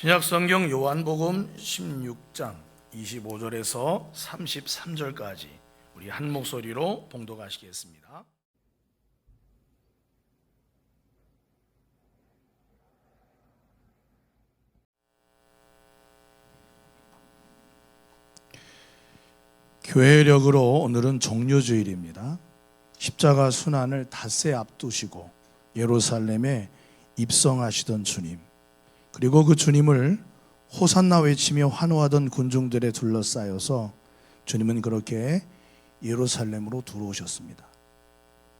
신약성경 요한복음 16장 25절에서 33절까지 우리 한 목소리로 봉독하시겠습니다. 교회력으로 오늘은 종료주일입니다. 십자가 순환을 닷새 앞두시고 예루살렘에 입성하시던 주님, 그리고 그 주님을 호산나 외치며 환호하던 군중들에 둘러싸여서 주님은 그렇게 예루살렘으로 들어오셨습니다.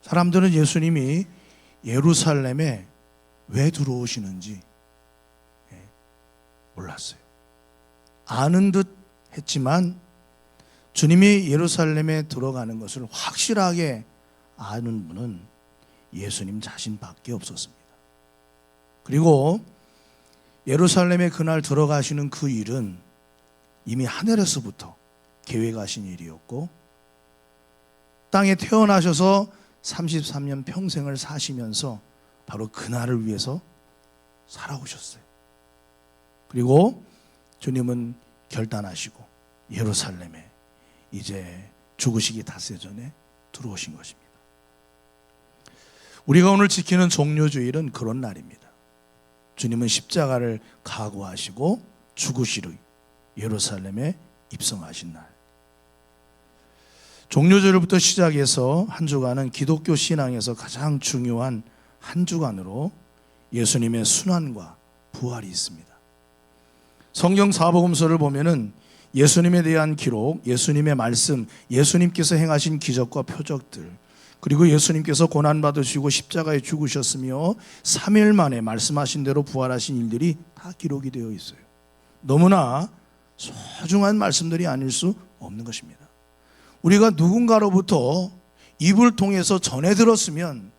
사람들은 예수님이 예루살렘에 왜 들어오시는지 몰랐어요. 아는 듯 했지만 주님이 예루살렘에 들어가는 것을 확실하게 아는 분은 예수님 자신밖에 없었습니다. 그리고 예루살렘에 그날 들어가시는 그 일은 이미 하늘에서부터 계획하신 일이었고, 땅에 태어나셔서 33년 평생을 사시면서 바로 그날을 위해서 살아오셨어요. 그리고 주님은 결단하시고 예루살렘에 이제 죽으시기 닷새 전에 들어오신 것입니다. 우리가 오늘 지키는 종료주일은 그런 날입니다. 주님은 십자가를 각오하시고 죽으시러 예루살렘에 입성하신 날. 종료주일부터 시작해서 한 주간은 기독교 신앙에서 가장 중요한 한 주간으로 예수님의 순환과 부활이 있습니다. 성경 사복음서를 보면은 예수님에 대한 기록, 예수님의 말씀, 예수님께서 행하신 기적과 표적들, 그리고 예수님께서 고난받으시고 십자가에 죽으셨으며 3일 만에 말씀하신 대로 부활하신 일들이 다 기록이 되어 있어요. 너무나 소중한 말씀들이 아닐 수 없는 것입니다. 우리가 누군가로부터 입을 통해서 전해 들었으면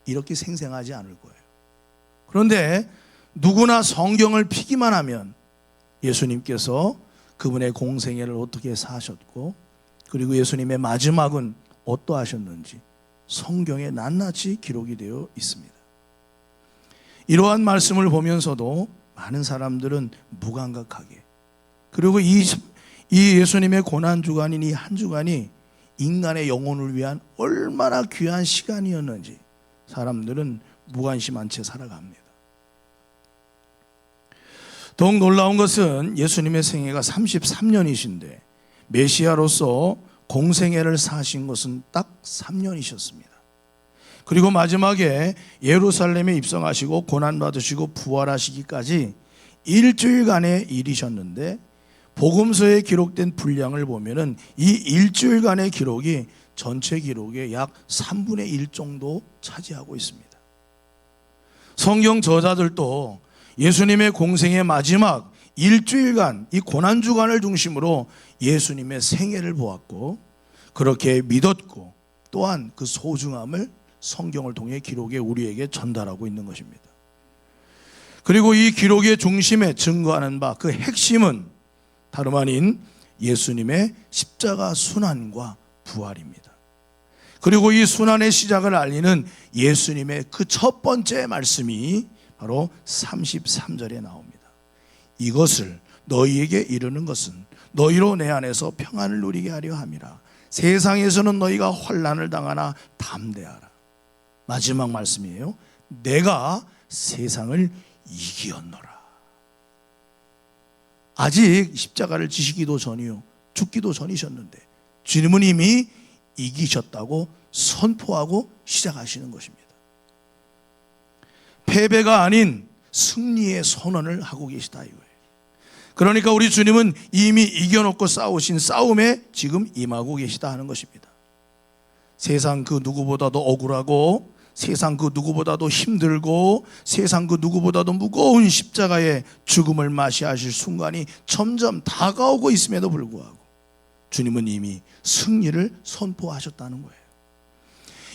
이렇게 생생하지 않을 거예요. 그런데 누구나 성경을 피기만 하면 예수님께서 그분의 공생애를 어떻게 사셨고, 그리고 예수님의 마지막은 어떠하셨는지 성경에 낱낱이 기록이 되어 있습니다. 이러한 말씀을 보면서도 많은 사람들은 무감각하게, 그리고 이 예수님의 고난주간인 이 한 주간이 인간의 영혼을 위한 얼마나 귀한 시간이었는지 사람들은 무관심한 채 살아갑니다. 더욱 놀라운 것은 예수님의 생애가 33년이신데 메시아로서 공생애를 사신 것은 딱 3년이셨습니다. 그리고 마지막에 예루살렘에 입성하시고 고난받으시고 부활하시기까지 일주일간의 일이셨는데, 복음서에 기록된 분량을 보면은 이 일주일간의 기록이 전체 기록의 약 3분의 1 정도 차지하고 있습니다. 성경 저자들도 예수님의 공생의 마지막 일주일간, 이 고난주간을 중심으로 예수님의 생애를 보았고, 그렇게 믿었고, 또한 그 소중함을 성경을 통해 기록에 우리에게 전달하고 있는 것입니다. 그리고 이 기록의 중심에 증거하는 바, 그 핵심은 다름 아닌 예수님의 십자가 순환과 부활입니다. 그리고 이 순환의 시작을 알리는 예수님의 그 첫 번째 말씀이 바로 33절에 나옵니다. 이것을 너희에게 이르는 것은 너희로 내 안에서 평안을 누리게 하려 함이라. 세상에서는 너희가 환난을 당하나 담대하라. 마지막 말씀이에요. 내가 세상을 이기었노라. 아직 십자가를 지시기도 전이요 죽기도 전이셨는데 주님은 이미 이기셨다고 선포하고 시작하시는 것입니다. 패배가 아닌 승리의 선언을 하고 계시다 이거예요. 그러니까 우리 주님은 이미 이겨놓고 싸우신 싸움에 지금 임하고 계시다 하는 것입니다. 세상 그 누구보다도 억울하고, 세상 그 누구보다도 힘들고, 세상 그 누구보다도 무거운 십자가의 죽음을 맞이하실 순간이 점점 다가오고 있음에도 불구하고 주님은 이미 승리를 선포하셨다는 거예요.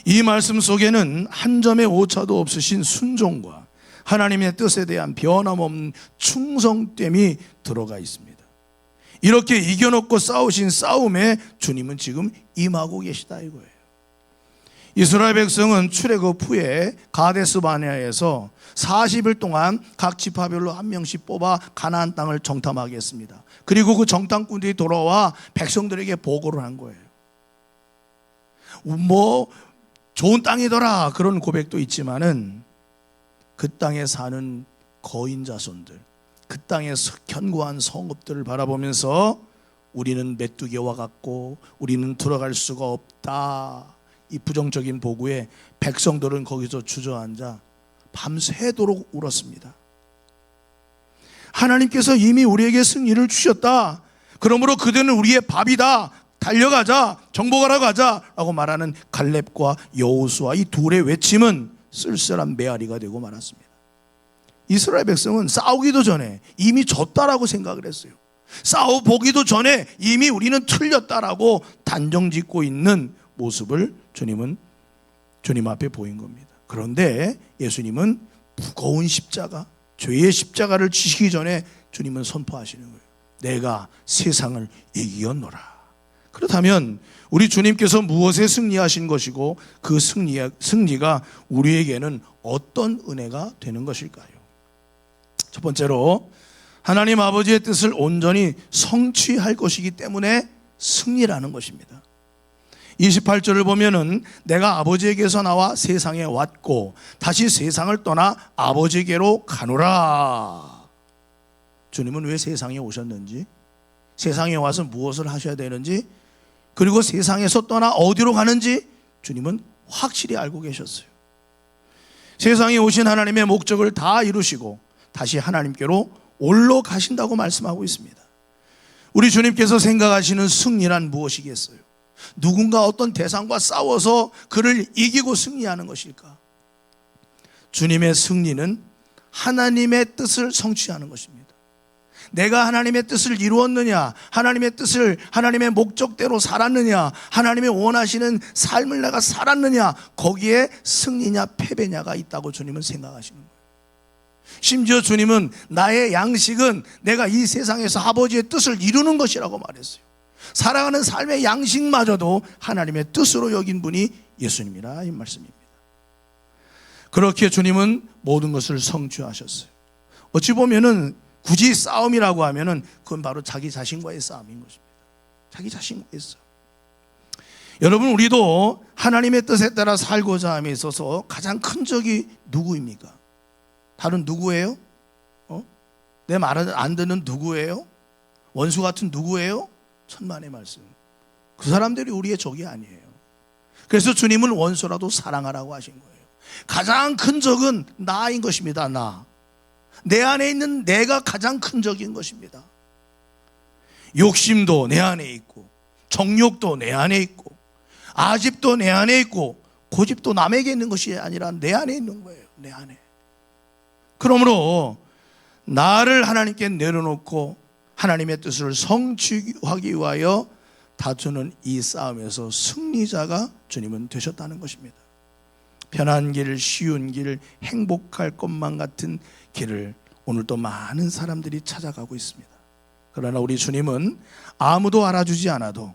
이 말씀 속에는 한 점의 오차도 없으신 순종과 하나님의 뜻에 대한 변함없는 충성됨이 들어가 있습니다. 이렇게 이겨놓고 싸우신 싸움에 주님은 지금 임하고 계시다 이거예요. 이스라엘 백성은 출애굽 후에 가데스 바네아에서 40일 동안 각 지파별로 한 명씩 뽑아 가나안 땅을 정탐하게 했습니다. 그리고 그 정탐꾼들이 돌아와 백성들에게 보고를 한 거예요. 뭐 좋은 땅이더라 그런 고백도 있지만은 그 땅에 사는 거인 자손들, 그 땅의 견고한 성읍들을 바라보면서 우리는 메뚜기와 같고 우리는 들어갈 수가 없다, 이 부정적인 보고에 백성들은 거기서 주저앉아 밤새도록 울었습니다. 하나님께서 이미 우리에게 승리를 주셨다, 그러므로 그들은 우리의 밥이다, 달려가자, 정복하러 가자 라고 말하는 갈렙과 여호수아, 이 둘의 외침은 쓸쓸한 메아리가 되고 말았습니다. 이스라엘 백성은 싸우기도 전에 이미 졌다라고 생각을 했어요. 싸워보기도 전에 이미 우리는 틀렸다라고 단정짓고 있는 모습을 주님 앞에 보인 겁니다. 그런데 예수님은 무거운 십자가, 죄의 십자가를 지시기 전에 주님은 선포하시는 거예요. 내가 세상을 이겼노라. 그렇다면 우리 주님께서 무엇에 승리하신 것이고 그 승리가 우리에게는 어떤 은혜가 되는 것일까요? 첫 번째로 하나님 아버지의 뜻을 온전히 성취할 것이기 때문에 승리라는 것입니다. 28절을 보면은 내가 아버지에게서 나와 세상에 왔고 다시 세상을 떠나 아버지에게로 가노라. 주님은 왜 세상에 오셨는지, 세상에 와서 무엇을 하셔야 되는지, 그리고 세상에서 떠나 어디로 가는지 주님은 확실히 알고 계셨어요. 세상에 오신 하나님의 목적을 다 이루시고 다시 하나님께로 올라가신다고 말씀하고 있습니다. 우리 주님께서 생각하시는 승리란 무엇이겠어요? 누군가 어떤 대상과 싸워서 그를 이기고 승리하는 것일까? 주님의 승리는 하나님의 뜻을 성취하는 것입니다. 내가 하나님의 뜻을 이루었느냐, 하나님의 뜻을, 하나님의 목적대로 살았느냐, 하나님의 원하시는 삶을 내가 살았느냐, 거기에 승리냐 패배냐가 있다고 주님은 생각하시는 거예요. 심지어 주님은 나의 양식은 내가 이 세상에서 아버지의 뜻을 이루는 것이라고 말했어요. 살아가는 삶의 양식마저도 하나님의 뜻으로 여긴 분이 예수님이라 이 말씀입니다. 그렇게 주님은 모든 것을 성취하셨어요. 어찌 보면은 굳이 싸움이라고 하면은 그건 바로 자기 자신과의 싸움인 것입니다. 자기 자신과의 싸움. 여러분, 우리도 하나님의 뜻에 따라 살고자 함에 있어서 가장 큰 적이 누구입니까? 다른 누구예요? 내 말을 안 듣는 누구예요? 원수 같은 누구예요? 천만의 말씀. 그 사람들이 우리의 적이 아니에요. 그래서 주님은 원수라도 사랑하라고 하신 거예요. 가장 큰 적은 나인 것입니다. 내 안에 있는 내가 가장 큰 적인 것입니다. 욕심도 내 안에 있고, 정욕도 내 안에 있고, 아집도 내 안에 있고, 고집도 남에게 있는 것이 아니라 내 안에 있는 거예요. 내 안에. 그러므로 나를 하나님께 내려놓고 하나님의 뜻을 성취하기 위하여 다투는 이 싸움에서 승리자가 주님은 되셨다는 것입니다. 편한 길, 쉬운 길, 행복할 것만 같은 길을 오늘도 많은 사람들이 찾아가고 있습니다. 그러나 우리 주님은 아무도 알아주지 않아도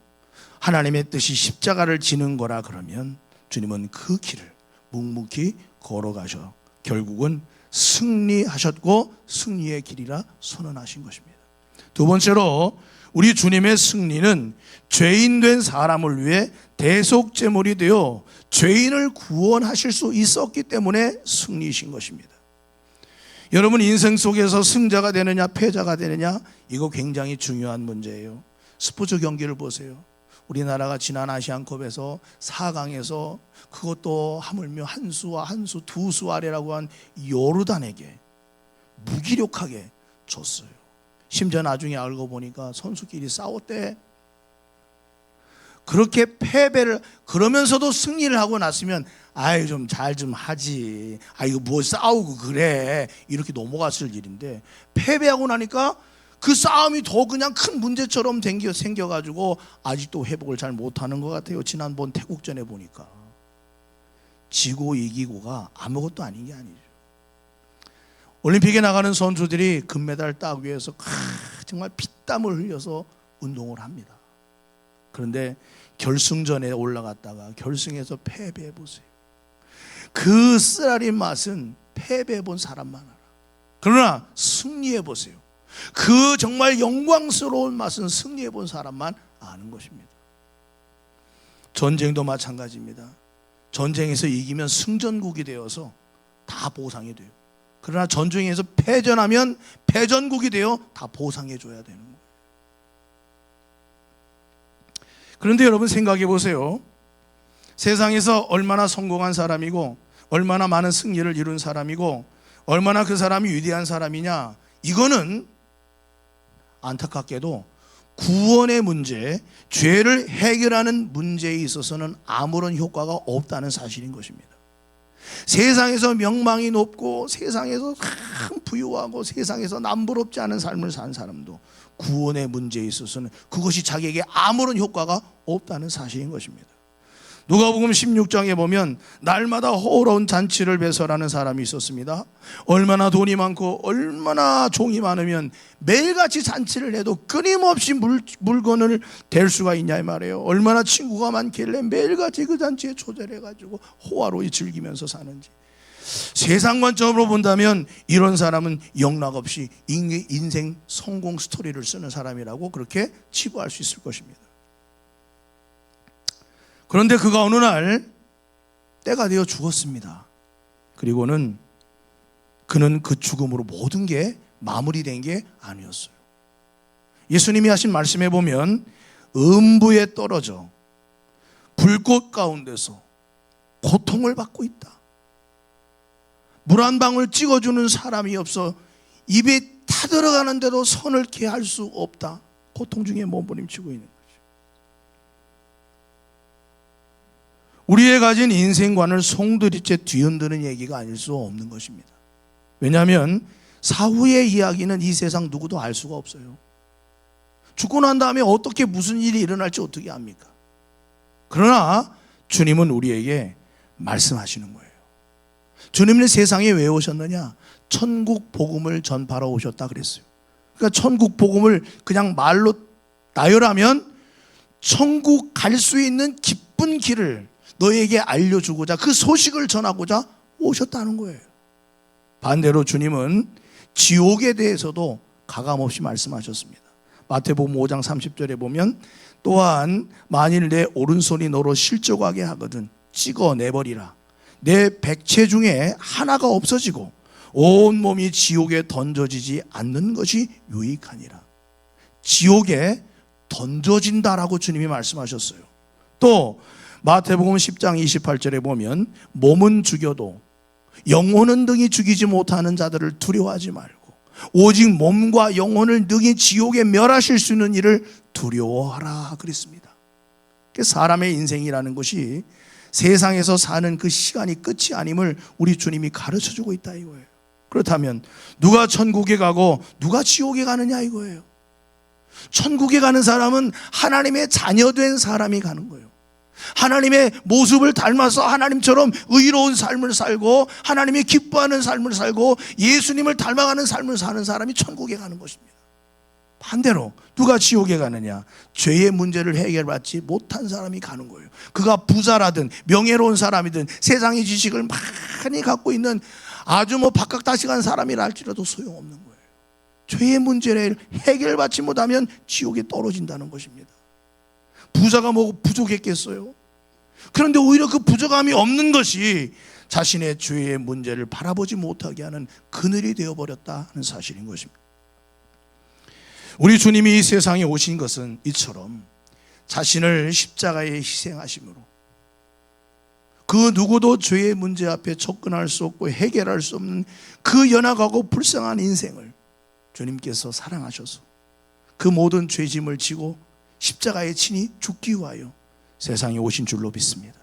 하나님의 뜻이 십자가를 지는 거라 그러면 주님은 그 길을 묵묵히 걸어가셔 결국은 승리하셨고 승리의 길이라 선언하신 것입니다. 두 번째로 우리 주님의 승리는 죄인 된 사람을 위해 대속제물이 되어 죄인을 구원하실 수 있었기 때문에 승리이신 것입니다. 여러분, 인생 속에서 승자가 되느냐 패자가 되느냐, 이거 굉장히 중요한 문제예요. 스포츠 경기를 보세요. 우리나라가 지난 아시안컵에서 4강에서 그것도 하물며 한 수와 한 수, 두 수 아래라고 한 요르단에게 무기력하게 졌어요. 심지어 나중에 알고 보니까 선수끼리 싸웠대. 그렇게 패배를, 그러면서도 승리를 하고 났으면 아이 좀 잘 좀 하지, 이거 뭐 싸우고 그래, 이렇게 넘어갔을 일인데 패배하고 나니까 그 싸움이 더 그냥 큰 문제처럼 생겨가지고 아직도 회복을 잘 못하는 것 같아요. 지난번 태국전에 보니까 지고 이기고가 아무것도 아닌 게 아니죠. 올림픽에 나가는 선수들이 금메달 따기 위해서 정말 피땀을 흘려서 운동을 합니다. 그런데 결승전에 올라갔다가 결승에서 패배해 보세요. 그 쓰라린 맛은 패배해 본 사람만 알아. 그러나 승리해 보세요. 그 정말 영광스러운 맛은 승리해 본 사람만 아는 것입니다. 전쟁도 마찬가지입니다. 전쟁에서 이기면 승전국이 되어서 다 보상이 돼요. 그러나 전쟁에서 패전하면 패전국이 되어 다 보상해 줘야 되는 거예요. 그런데 여러분 생각해 보세요. 세상에서 얼마나 성공한 사람이고 얼마나 많은 승리를 이룬 사람이고 얼마나 그 사람이 위대한 사람이냐, 이거는 안타깝게도 구원의 문제, 죄를 해결하는 문제에 있어서는 아무런 효과가 없다는 사실인 것입니다. 세상에서 명망이 높고 세상에서 부유하고 세상에서 남부럽지 않은 삶을 산 사람도 구원의 문제에 있어서는 그것이 자기에게 아무런 효과가 없다는 사실인 것입니다. 누가복음 16장에 보면 날마다 호로운 잔치를 배설하는 사람이 있었습니다. 얼마나 돈이 많고 얼마나 종이 많으면 매일같이 잔치를 해도 끊임없이 물건을 댈 수가 있냐 이 말이에요. 얼마나 친구가 많길래 매일같이 그 잔치에 초대해가지고 호화로이 즐기면서 사는지. 세상 관점으로 본다면 이런 사람은 영락없이 인생 성공 스토리를 쓰는 사람이라고 그렇게 치부할 수 있을 것입니다. 그런데 그가 어느 날 때가 되어 죽었습니다. 그리고는 그는 그 죽음으로 모든 게 마무리된 게 아니었어요. 예수님이 하신 말씀에 보면 음부에 떨어져 불꽃 가운데서 고통을 받고 있다. 물 한 방울 찍어주는 사람이 없어 입에 타들어가는데도 손을 개할 수 없다. 고통 중에 몸부림치고 있는 거예요. 우리의 가진 인생관을 송두리째 뒤흔드는 얘기가 아닐 수 없는 것입니다. 왜냐하면 사후의 이야기는 이 세상 누구도 알 수가 없어요. 죽고 난 다음에 어떻게 무슨 일이 일어날지 어떻게 압니까? 그러나 주님은 우리에게 말씀하시는 거예요. 주님은 세상에 왜 오셨느냐? 천국 복음을 전파하러 오셨다 그랬어요. 그러니까 천국 복음을 그냥 말로 나열하면 천국 갈 수 있는 기쁜 길을 너에게 알려주고자, 그 소식을 전하고자 오셨다는 거예요. 반대로 주님은 지옥에 대해서도 가감없이 말씀하셨습니다. 마태복음 5장 30절에 보면 또한 만일 내 오른손이 너로 실족하게 하거든 찍어내버리라. 내 백체 중에 하나가 없어지고 온몸이 지옥에 던져지지 않는 것이 유익하니라. 지옥에 던져진다라고 주님이 말씀하셨어요. 또 마태복음 10장 28절에 보면 몸은 죽여도 영혼은 능히 죽이지 못하는 자들을 두려워하지 말고 오직 몸과 영혼을 능히 지옥에 멸하실 수 있는 일을 두려워하라 그랬습니다. 사람의 인생이라는 것이 세상에서 사는 그 시간이 끝이 아님을 우리 주님이 가르쳐주고 있다 이거예요. 그렇다면 누가 천국에 가고 누가 지옥에 가느냐 이거예요. 천국에 가는 사람은 하나님의 자녀된 사람이 가는 거예요. 하나님의 모습을 닮아서 하나님처럼 의로운 삶을 살고 하나님이 기뻐하는 삶을 살고 예수님을 닮아가는 삶을 사는 사람이 천국에 가는 것입니다. 반대로 누가 지옥에 가느냐? 죄의 문제를 해결받지 못한 사람이 가는 거예요. 그가 부자라든 명예로운 사람이든 세상의 지식을 많이 갖고 있는 아주 박학다식한 사람이라 할지라도 소용없는 거예요. 죄의 문제를 해결받지 못하면 지옥에 떨어진다는 것입니다. 부자가 뭐고 부족했겠어요? 그런데 오히려 그 부족함이 없는 것이 자신의 죄의 문제를 바라보지 못하게 하는 그늘이 되어버렸다 하는 사실인 것입니다. 우리 주님이 이 세상에 오신 것은 이처럼 자신을 십자가에 희생하심으로 그 누구도 죄의 문제 앞에 접근할 수 없고 해결할 수 없는 그 연약하고 불쌍한 인생을 주님께서 사랑하셔서 그 모든 죄짐을 지고 십자가에 친히 죽기 위하여 세상에 오신 줄로 믿습니다.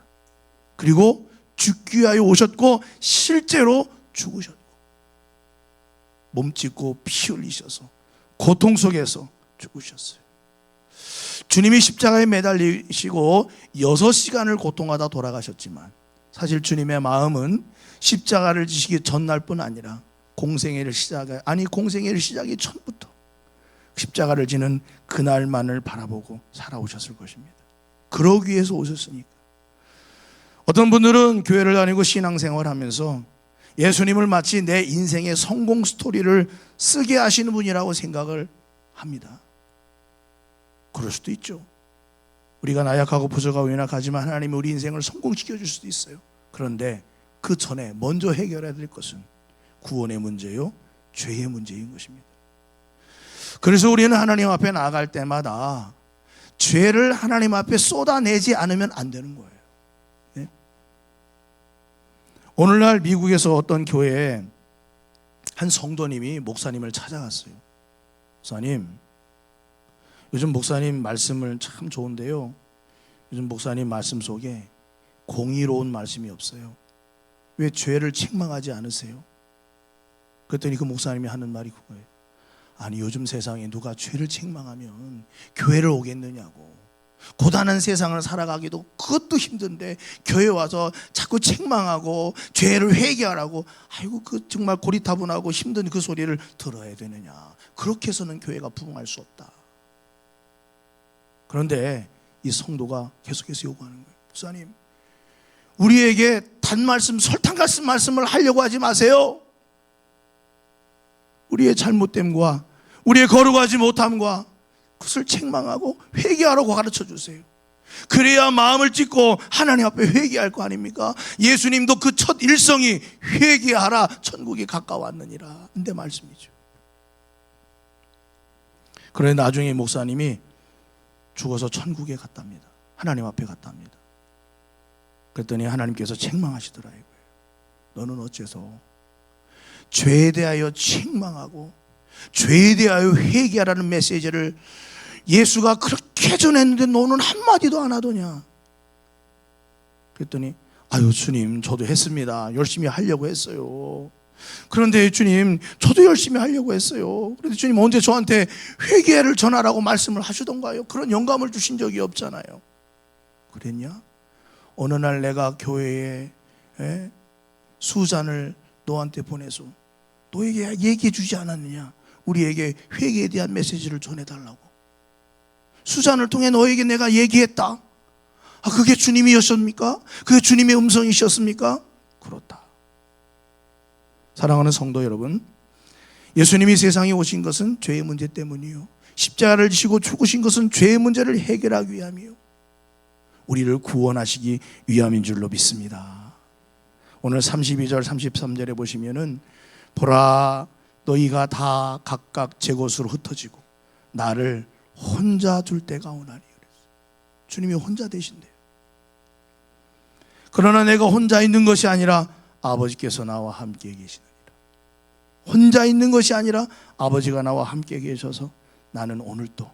그리고 죽기 위하여 오셨고 실제로 죽으셨고 몸짓고 피 흘리셔서 고통 속에서 죽으셨어요. 주님이 십자가에 매달리시고 6시간을 고통하다 돌아가셨지만 사실 주님의 마음은 십자가를 지시기 전날뿐 아니라 공생애를 시작이 전부터 십자가를 지는 그날만을 바라보고 살아오셨을 것입니다. 그러기 위해서 오셨으니까. 어떤 분들은 교회를 다니고 신앙생활을 하면서 예수님을 마치 내 인생의 성공 스토리를 쓰게 하시는 분이라고 생각을 합니다. 그럴 수도 있죠. 우리가 나약하고 부족하고 연약하지만 하나님이 우리 인생을 성공시켜 줄 수도 있어요. 그런데 그 전에 먼저 해결해야 될 것은 구원의 문제요, 죄의 문제인 것입니다. 그래서 우리는 하나님 앞에 나아갈 때마다 죄를 하나님 앞에 쏟아내지 않으면 안 되는 거예요. 네? 오늘날 미국에서 어떤 교회에 한 성도님이 목사님을 찾아갔어요. 목사님, 요즘 목사님 말씀을 참 좋은데요, 요즘 목사님 말씀 속에 공의로운 말씀이 없어요. 왜 죄를 책망하지 않으세요? 그랬더니 그 목사님이 하는 말이 그거예요. 아니, 요즘 세상에 누가 죄를 책망하면 교회를 오겠느냐고. 고단한 세상을 살아가기도 그것도 힘든데 교회 와서 자꾸 책망하고 죄를 회개하라고, 아이고 그 정말 고리타분하고 힘든 그 소리를 들어야 되느냐. 그렇게 해서는 교회가 부흥할 수 없다. 그런데 이 성도가 계속해서 요구하는 거예요. 목사님, 우리에게 단말씀, 설탕 같은 말씀을 하려고 하지 마세요. 우리의 잘못됨과 우리의 거룩하지 못함과 그것을 책망하고 회개하라고 가르쳐 주세요. 그래야 마음을 찢고 하나님 앞에 회개할 거 아닙니까? 예수님도 그 첫 일성이 회개하라, 천국이 가까웠느니라 인데 말씀이죠. 그런데 나중에 목사님이 죽어서 천국에 갔답니다. 하나님 앞에 갔답니다. 그랬더니 하나님께서 책망하시더라 이거예요. 너는 어째서 죄에 대하여 책망하고 죄에 대하여 회개하라는 메시지를 예수가 그렇게 전했는데 너는 한마디도 안 하더냐. 그랬더니 아유 주님, 저도 했습니다. 열심히 하려고 했어요. 그런데 주님, 저도 열심히 하려고 했어요. 그런데 주님 언제 저한테 회개를 전하라고 말씀을 하시던가요? 그런 영감을 주신 적이 없잖아요. 그랬냐? 어느 날 내가 교회에 수잔을 너한테 보내서 너에게 얘기해 주지 않았느냐? 우리에게 회개에 대한 메시지를 전해달라고. 수잔을 통해 너에게 내가 얘기했다. 아, 그게 주님이셨습니까? 그게 주님의 음성이셨습니까? 그렇다. 사랑하는 성도 여러분, 예수님이 세상에 오신 것은 죄의 문제 때문이요, 십자가를 지시고 죽으신 것은 죄의 문제를 해결하기 위함이요, 우리를 구원하시기 위함인 줄로 믿습니다. 오늘 32절 33절에 보시면은 보라, 너희가 다 각각 제 곳으로 흩어지고 나를 혼자 둘 때가 오나니. 주님이 혼자 되신대요. 그러나 내가 혼자 있는 것이 아니라 아버지께서 나와 함께 계시느니라. 혼자 있는 것이 아니라 아버지가 나와 함께 계셔서 나는 오늘 또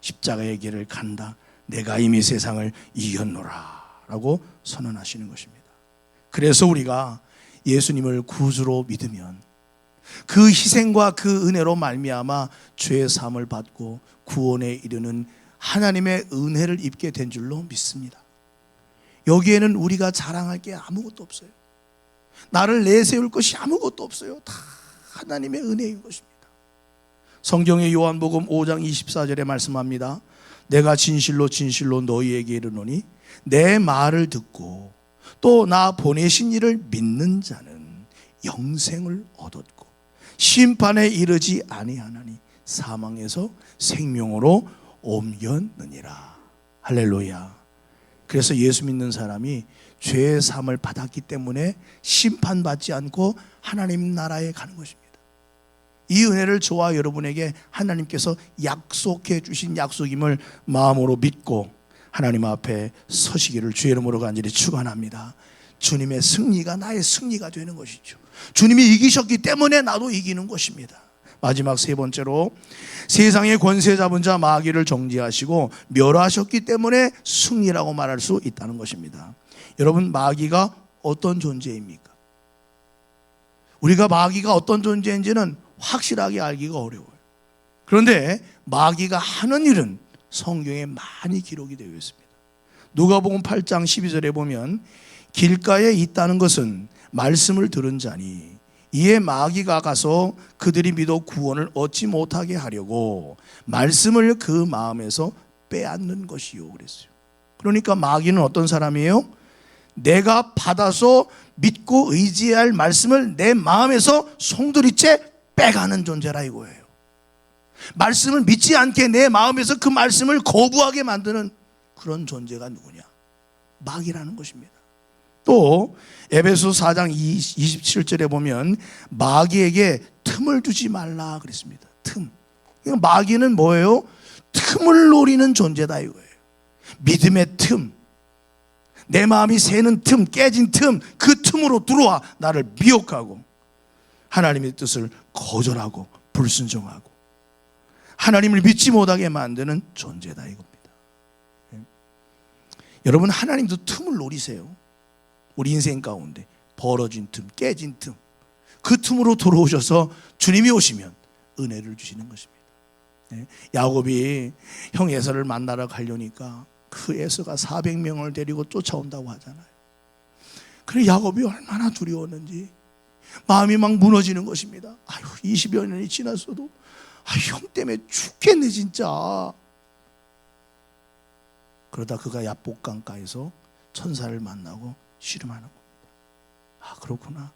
십자가의 길을 간다. 내가 이미 세상을 이겼노라 라고 선언하시는 것입니다. 그래서 우리가 예수님을 구주로 믿으면 그 희생과 그 은혜로 말미암아 죄의 사함을 받고 구원에 이르는 하나님의 은혜를 입게 된 줄로 믿습니다. 여기에는 우리가 자랑할 게 아무것도 없어요. 나를 내세울 것이 아무것도 없어요. 다 하나님의 은혜인 것입니다. 성경의 요한복음 5장 24절에 말씀합니다. 내가 진실로 진실로 너희에게 이르노니 내 말을 듣고 또 나 보내신 이를 믿는 자는 영생을 얻었고 심판에 이르지 아니하나니 사망에서 생명으로 옮겼느니라. 할렐루야. 그래서 예수 믿는 사람이 죄의 사함을 받았기 때문에 심판받지 않고 하나님 나라에 가는 것입니다. 이 은혜를 저와 여러분에게 하나님께서 약속해 주신 약속임을 마음으로 믿고 하나님 앞에 서시기를 주의 이름으로 간절히 축원합니다. 주님의 승리가 나의 승리가 되는 것이죠. 주님이 이기셨기 때문에 나도 이기는 것입니다. 마지막 세 번째로, 세상의 권세 잡은 자 마귀를 정죄하시고 멸하셨기 때문에 승리라고 말할 수 있다는 것입니다. 여러분, 마귀가 어떤 존재입니까? 우리가 마귀가 어떤 존재인지는 확실하게 알기가 어려워요. 그런데 마귀가 하는 일은 성경에 많이 기록이 되어 있습니다. 누가복음 8장 12절에 보면 길가에 있다는 것은 말씀을 들은 자니 이에 마귀가 가서 그들이 믿어 구원을 얻지 못하게 하려고 말씀을 그 마음에서 빼앗는 것이요 그랬어요. 그러니까 마귀는 어떤 사람이에요? 내가 받아서 믿고 의지해야 할 말씀을 내 마음에서 송두리째 빼가는 존재라 이거예요. 말씀을 믿지 않게 내 마음에서 그 말씀을 거부하게 만드는 그런 존재가 누구냐? 마귀라는 것입니다. 또 에베소 4장 27절에 보면 마귀에게 틈을 주지 말라 그랬습니다. 틈. 마귀는 뭐예요? 틈을 노리는 존재다 이거예요. 믿음의 틈, 내 마음이 새는 틈, 깨진 틈, 그 틈으로 들어와 나를 미혹하고 하나님의 뜻을 거절하고 불순종하고 하나님을 믿지 못하게 만드는 존재다 이겁니다. 여러분, 하나님도 틈을 노리세요. 우리 인생 가운데 벌어진 틈, 깨진 틈, 그 틈으로 들어오셔서 주님이 오시면 은혜를 주시는 것입니다. 야곱이 형 에서를 만나러 가려니까 그 에서가 400명을 데리고 쫓아온다고 하잖아요. 그래 야곱이 얼마나 두려웠는지 마음이 막 무너지는 것입니다. 아유, 20여 년이 지났어도 형 때문에 죽겠네 진짜. 그러다 그가 야복강가에서 천사를 만나고 씨름하는 겁니다. 아, 그렇구나.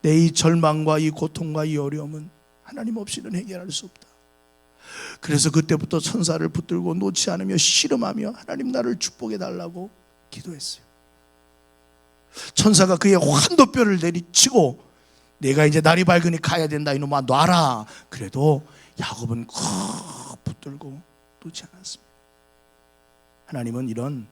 내 이 절망과 이 고통과 이 어려움은 하나님 없이는 해결할 수 없다. 그래서 그때부터 천사를 붙들고 놓지 않으며 씨름하며 하나님 나를 축복해 달라고 기도했어요. 천사가 그의 환도뼈를 내리치고 내가 이제 날이 밝으니 가야 된다 이놈아 놔라. 그래도 야곱은 콕 붙들고 놓지 않았습니다. 하나님은 이런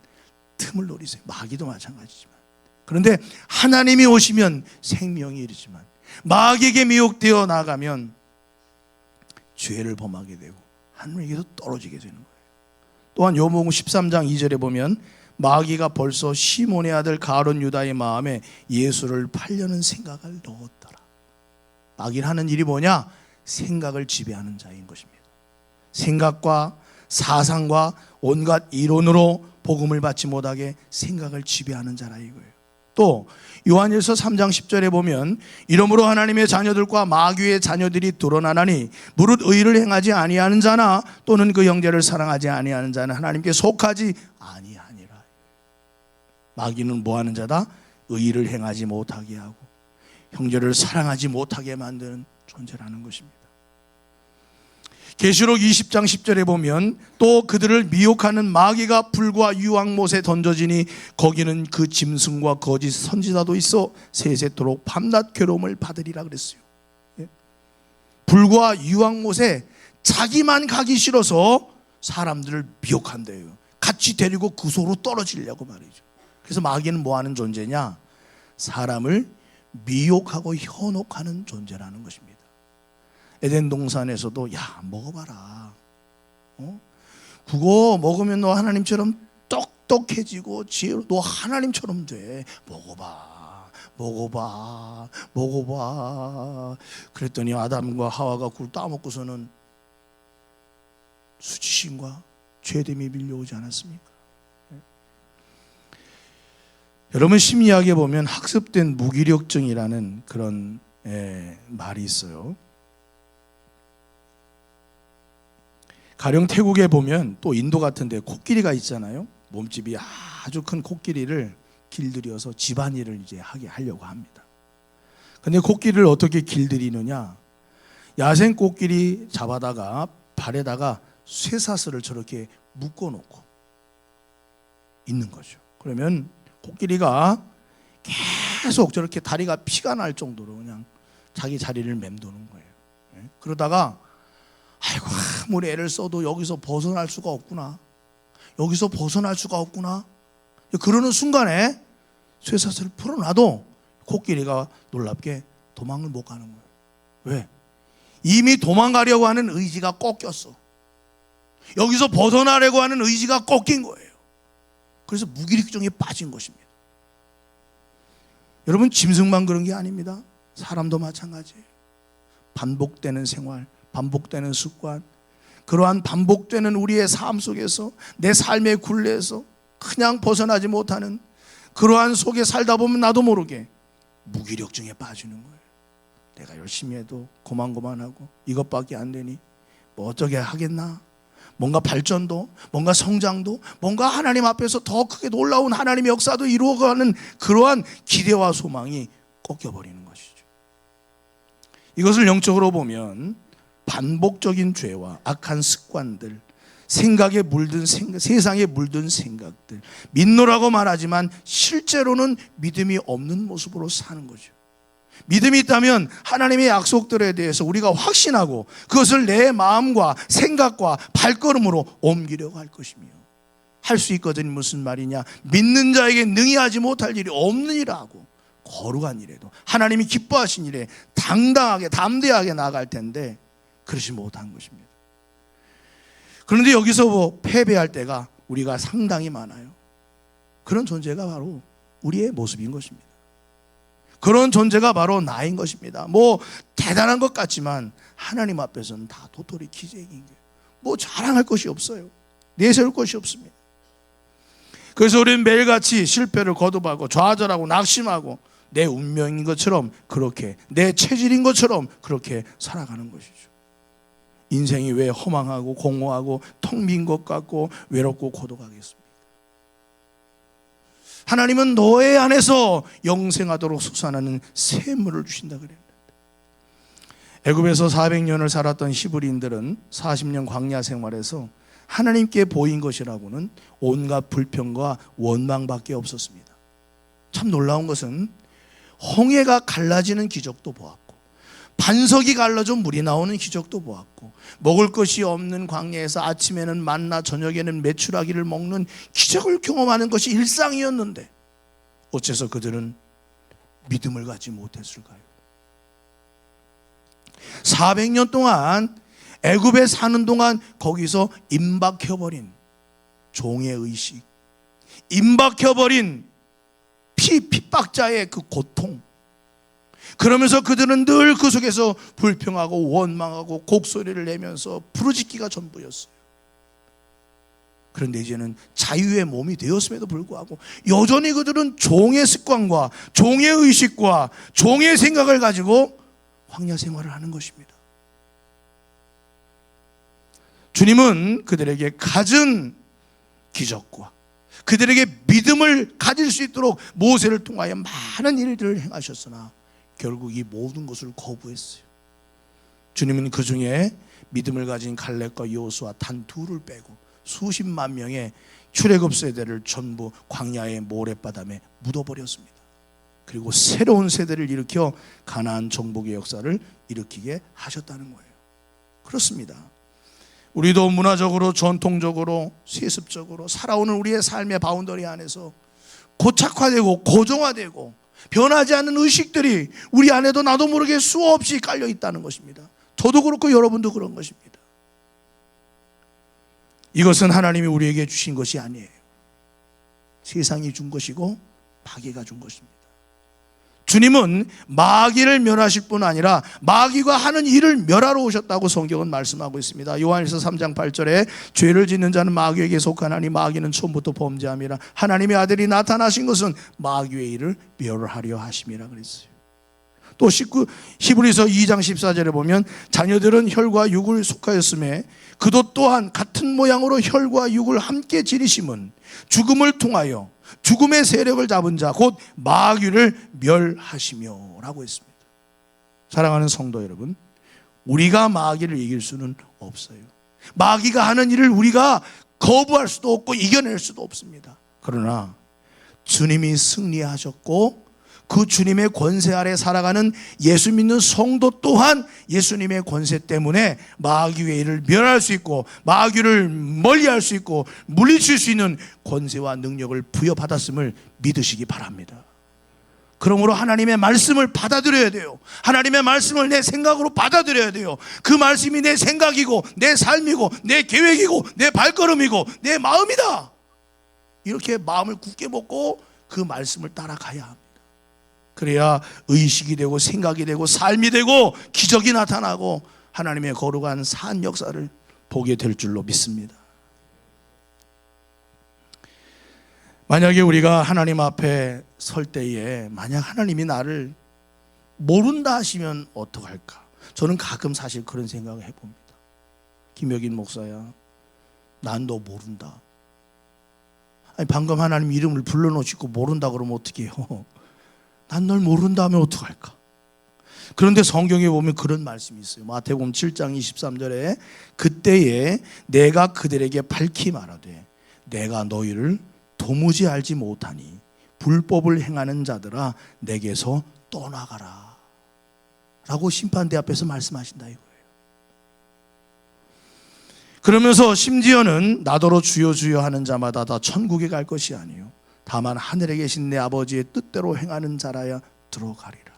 틈을 노리세요. 마귀도 마찬가지지만. 그런데 하나님이 오시면 생명이 이르지만 마귀에게 미혹되어 나가면 죄를 범하게 되고 하나님에게도 떨어지게 되는 거예요. 또한 요한복음 13장 2절에 보면 마귀가 벌써 시몬의 아들 가룟 유다의 마음에 예수를 팔려는 생각을 넣었더라. 마귀는 하는 일이 뭐냐? 생각을 지배하는 자인 것입니다. 생각과 사상과 온갖 이론으로 복음을 받지 못하게 생각을 지배하는 자라 이거예요. 또 요한일서 3장 10절에 보면 이러므로 하나님의 자녀들과 마귀의 자녀들이 드러나나니 무릇 의를 행하지 아니하는 자나 또는 그 형제를 사랑하지 아니하는 자는 하나님께 속하지 아니하니라. 마귀는 뭐하는 자다? 의를 행하지 못하게 하고 형제를 사랑하지 못하게 만드는 존재라는 것입니다. 계시록 20장 10절에 보면 또 그들을 미혹하는 마귀가 불과 유황못에 던져지니 거기는 그 짐승과 거짓 선지자도 있어 세세토록 밤낮 괴로움을 받으리라 그랬어요. 불과 유황못에 자기만 가기 싫어서 사람들을 미혹한대요. 같이 데리고 그 소로 떨어지려고 말이죠. 그래서 마귀는 뭐하는 존재냐? 사람을 미혹하고 현혹하는 존재라는 것입니다. 에덴 동산에서도 야 먹어봐라. 그거 먹으면 너 하나님처럼 똑똑해지고 지혜로 너 하나님처럼 돼. 먹어봐. 그랬더니 아담과 하와가 그걸 따먹고서는 수치심과 죄됨이 밀려오지 않았습니까? 여러분 심리학에 보면 학습된 무기력증이라는 그런 말이 있어요. 가령 태국에 보면 또 인도 같은 데 코끼리가 있잖아요. 몸집이 아주 큰 코끼리를 길들여서 집안일을 이제 하려고 합니다. 근데 코끼리를 어떻게 길들이느냐? 야생 코끼리 잡아다가 발에다가 쇠사슬을 저렇게 묶어놓고 있는 거죠. 그러면 코끼리가 계속 저렇게 다리가 피가 날 정도로 그냥 자기 자리를 맴도는 거예요. 그러다가 아이고 아무리 애를 써도 여기서 벗어날 수가 없구나. 그러는 순간에 쇠사슬을 풀어놔도 코끼리가 놀랍게 도망을 못 가는 거예요. 왜? 이미 도망가려고 하는 의지가 꺾였어. 여기서 벗어나려고 하는 의지가 꺾인 거예요. 그래서 무기력증에 빠진 것입니다. 여러분 짐승만 그런 게 아닙니다. 사람도 마찬가지예요. 반복되는 생활, 반복되는 습관, 그러한 반복되는 우리의 삶 속에서 내 삶의 굴레에서 그냥 벗어나지 못하는 그러한 속에 살다 보면 나도 모르게 무기력증에 빠지는 거예요. 내가 열심히 해도 고만고만하고 이것밖에 안 되니 뭐 어쩌게 하겠나, 뭔가 발전도, 뭔가 성장도, 뭔가 하나님 앞에서 더 크게 놀라운 하나님의 역사도 이루어가는 그러한 기대와 소망이 꺾여버리는 것이죠. 이것을 영적으로 보면 반복적인 죄와 악한 습관들, 생각에 물든 세상에 물든 생각들, 믿노라고 말하지만 실제로는 믿음이 없는 모습으로 사는 거죠. 믿음이 있다면 하나님의 약속들에 대해서 우리가 확신하고 그것을 내 마음과 생각과 발걸음으로 옮기려고 할 것이며, 할 수 있거든. 무슨 말이냐? 믿는 자에게 능히 하지 못할 일이 없는 일하고 거룩한 일에도 하나님이 기뻐하신 일에 당당하게 담대하게 나아갈 텐데 그러지 못한 것입니다. 그런데 여기서 패배할 때가 우리가 상당히 많아요. 그런 존재가 바로 우리의 모습인 것입니다. 그런 존재가 바로 나인 것입니다. 대단한 것 같지만 하나님 앞에서는 다 도토리 기재인 거예요. 자랑할 것이 없어요. 내세울 것이 없습니다. 그래서 우리는 매일같이 실패를 거듭하고 좌절하고 낙심하고 내 운명인 것처럼 그렇게, 내 체질인 것처럼 그렇게 살아가는 것이죠. 인생이 왜 허망하고 공허하고 텅 빈 것 같고 외롭고 고독하겠습니까? 하나님은 너의 안에서 영생하도록 솟아나는 샘물을 주신다 그랬는데, 애굽에서 400년을 살았던 히브리인들은 40년 광야 생활에서 하나님께 보인 것이라고는 온갖 불평과 원망밖에 없었습니다. 참 놀라운 것은 홍해가 갈라지는 기적도 보았고, 반석이 갈라져 물이 나오는 기적도 보았고, 먹을 것이 없는 광야에서 아침에는 만나 저녁에는 메추라기를 먹는 기적을 경험하는 것이 일상이었는데 어째서 그들은 믿음을 갖지 못했을까요? 400년 동안 애굽에 사는 동안 거기서 임박혀버린 종의 의식, 임박혀버린 핍박자의 그 고통, 그러면서 그들은 늘 그 속에서 불평하고 원망하고 곡소리를 내면서 부르짖기가 전부였어요. 그런데 이제는 자유의 몸이 되었음에도 불구하고 여전히 그들은 종의 습관과 종의 의식과 종의 생각을 가지고 광야 생활을 하는 것입니다. 주님은 그들에게 갖은 기적과 그들에게 믿음을 가질 수 있도록 모세를 통하여 많은 일들을 행하셨으나 결국 이 모든 것을 거부했어요. 주님은 그 중에 믿음을 가진 갈렙과 여호수아 단 둘을 빼고 수십만 명의 출애굽 세대를 전부 광야의 모래바닥에 묻어버렸습니다. 그리고 새로운 세대를 일으켜 가나안 정복의 역사를 일으키게 하셨다는 거예요. 그렇습니다. 우리도 문화적으로 전통적으로 세습적으로 살아오는 우리의 삶의 바운더리 안에서 고착화되고 고정화되고 변하지 않는 의식들이 우리 안에도 나도 모르게 수없이 깔려 있다는 것입니다. 저도 그렇고 여러분도 그런 것입니다. 이것은 하나님이 우리에게 주신 것이 아니에요. 세상이 준 것이고 마귀가 준 것입니다. 주님은 마귀를 멸하실 뿐 아니라 마귀가 하는 일을 멸하러 오셨다고 성경은 말씀하고 있습니다. 요한일서 3장 8절에 죄를 짓는 자는 마귀에게 속하나니 마귀는 처음부터 범죄함이라 하나님의 아들이 나타나신 것은 마귀의 일을 멸하려 하심이라 그랬어요. 또 히브리서 2장 14절에 보면 자녀들은 혈과 육을 속하였음에 그도 또한 같은 모양으로 혈과 육을 함께 지니심은 죽음을 통하여 죽음의 세력을 잡은 자 곧 마귀를 멸하시며 라고 했습니다. 사랑하는 성도 여러분, 우리가 마귀를 이길 수는 없어요. 마귀가 하는 일을 우리가 거부할 수도 없고 이겨낼 수도 없습니다. 그러나 주님이 승리하셨고 그 주님의 권세 아래 살아가는 예수 믿는 성도 또한 예수님의 권세 때문에 마귀의 일을 멸할 수 있고 마귀를 멀리할 수 있고 물리칠 수 있는 권세와 능력을 부여받았음을 믿으시기 바랍니다. 그러므로 하나님의 말씀을 받아들여야 돼요. 하나님의 말씀을 내 생각으로 받아들여야 돼요. 그 말씀이 내 생각이고 내 삶이고 내 계획이고 내 발걸음이고 내 마음이다. 이렇게 마음을 굳게 먹고 그 말씀을 따라가야 합니다. 그래야 의식이 되고 생각이 되고 삶이 되고 기적이 나타나고 하나님의 거룩한 산 역사를 보게 될 줄로 믿습니다. 만약에 우리가 하나님 앞에 설 때에 만약 하나님이 나를 모른다 하시면 어떡할까? 저는 가끔 사실 그런 생각을 해봅니다. 김혁인 목사야, 난 너 모른다. 아니 방금 하나님 이름을 불러놓으시고 모른다 그러면 어떻게 해요? 난 널 모른다 하면 어떡할까? 그런데 성경에 보면 그런 말씀이 있어요. 마태복음 7장 23절에 그때에 내가 그들에게 밝히 말하되 내가 너희를 도무지 알지 못하니 불법을 행하는 자들아 내게서 떠나가라 라고 심판대 앞에서 말씀하신다 이거예요. 그러면서 심지어는 나더러 주여 주여 하는 자마다 다 천국에 갈 것이 아니요 다만 하늘에 계신 내 아버지의 뜻대로 행하는 자라야 들어가리라.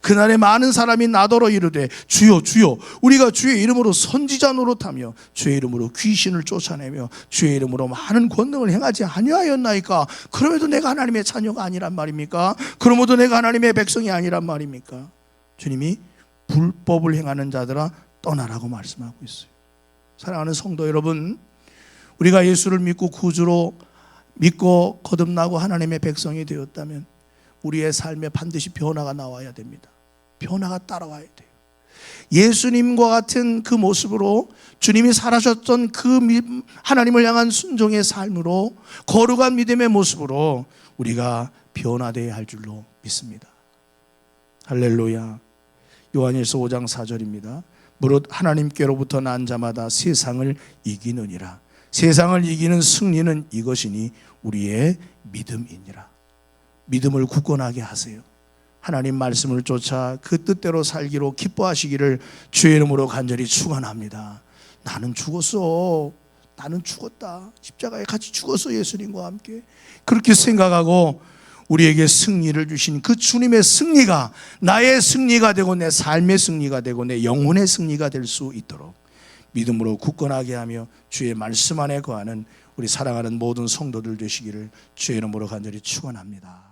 그날에 많은 사람이 나더러 이르되 주여 주여 우리가 주의 이름으로 선지자 노릇하며 주의 이름으로 귀신을 쫓아내며 주의 이름으로 많은 권능을 행하지 아니하였나이까? 그럼에도 내가 하나님의 자녀가 아니란 말입니까? 그러므로 내가 하나님의 백성이 아니란 말입니까? 주님이 불법을 행하는 자들아 떠나라고 말씀하고 있어요. 사랑하는 성도 여러분, 우리가 예수를 믿고 구주로 믿고 거듭나고 하나님의 백성이 되었다면 우리의 삶에 반드시 변화가 나와야 됩니다. 변화가 따라와야 돼요. 예수님과 같은 그 모습으로 주님이 살아셨던 그 하나님을 향한 순종의 삶으로 거룩한 믿음의 모습으로 우리가 변화되어야 할 줄로 믿습니다. 할렐루야. 요한일서 5장 4절입니다. 무릇 하나님께로부터 난 자마다 세상을 이기느니라. 세상을 이기는 승리는 이것이니 우리의 믿음이니라. 믿음을 굳건하게 하세요. 하나님 말씀을 쫓아 그 뜻대로 살기로 기뻐하시기를 주의 이름으로 간절히 축원합니다. 나는 죽었어. 나는 죽었다. 십자가에 같이 죽었어. 예수님과 함께. 그렇게 생각하고 우리에게 승리를 주신 그 주님의 승리가 나의 승리가 되고 내 삶의 승리가 되고 내 영혼의 승리가 될 수 있도록 믿음으로 굳건하게 하며 주의 말씀 안에 거하는 우리 사랑하는 모든 성도들 되시기를 주의 이름으로 간절히 축원합니다.